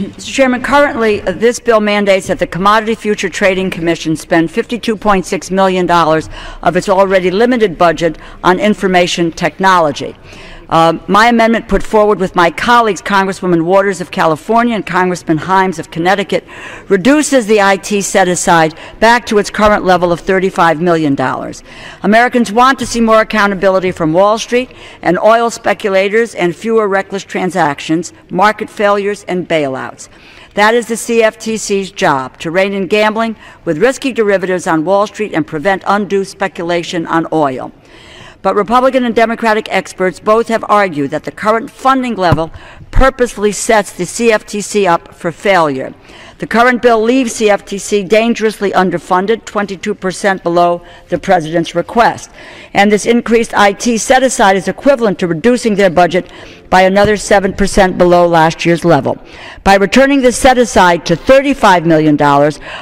Mr. Chairman, currently this bill mandates that the Commodity Future Trading Commission spend $52.6 million of its already limited budget on information technology. My amendment, put forward with my colleagues Congresswoman Waters of California and Congressman Himes of Connecticut, reduces the IT set-aside back to its current level of $35 million. Americans want to see more accountability from Wall Street and oil speculators and fewer reckless transactions, market failures, and bailouts. That is the CFTC's job, to rein in gambling with risky derivatives on Wall Street and prevent undue speculation on oil. But Republican and Democratic experts both have argued that the current funding level purposefully sets the CFTC up for failure. The current bill leaves CFTC dangerously underfunded, 22% below the President's request. And this increased IT set-aside is equivalent to reducing their budget by another 7% below last year's level. By returning this set-aside to $35 million,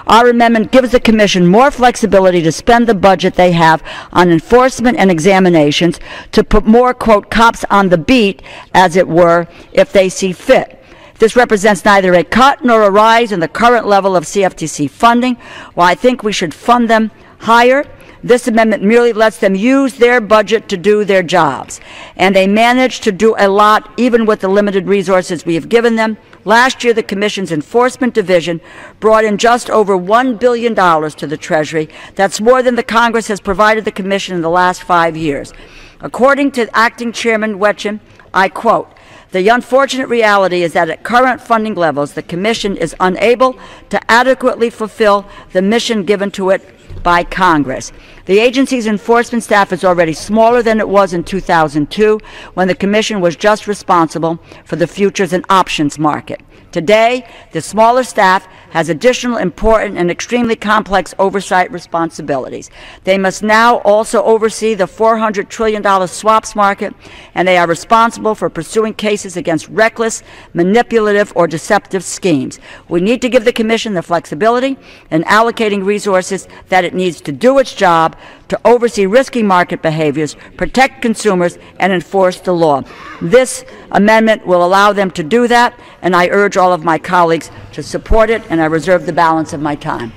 our amendment gives the Commission more flexibility to spend the budget they have on enforcement and examinations to put more, quote, cops on the beat, as it were, if they see fit. This represents neither a cut nor a rise in the current level of CFTC funding. While I think we should fund them higher, this amendment merely lets them use their budget to do their jobs. And they manage to do a lot even with the limited resources we have given them. Last year, the Commission's Enforcement Division brought in just over $1 billion to the Treasury. That's more than the Congress has provided the Commission in the last 5 years. According to Acting Chairman Wetchin, I quote, "The unfortunate reality is that at current funding levels, the Commission is unable to adequately fulfill the mission given to it by Congress. The agency's enforcement staff is already smaller than it was in 2002, when the Commission was just responsible for the futures and options market. Today, the smaller staff has additional important and extremely complex oversight responsibilities. They must now also oversee the $400 trillion swaps market, and they are responsible for pursuing cases against reckless, manipulative, or deceptive schemes. We need to give the Commission the flexibility in allocating resources that it needs to do its job, to oversee risky market behaviors, protect consumers, and enforce the law." This amendment will allow them to do that, and I urge all of my colleagues to support it, and I reserve the balance of my time.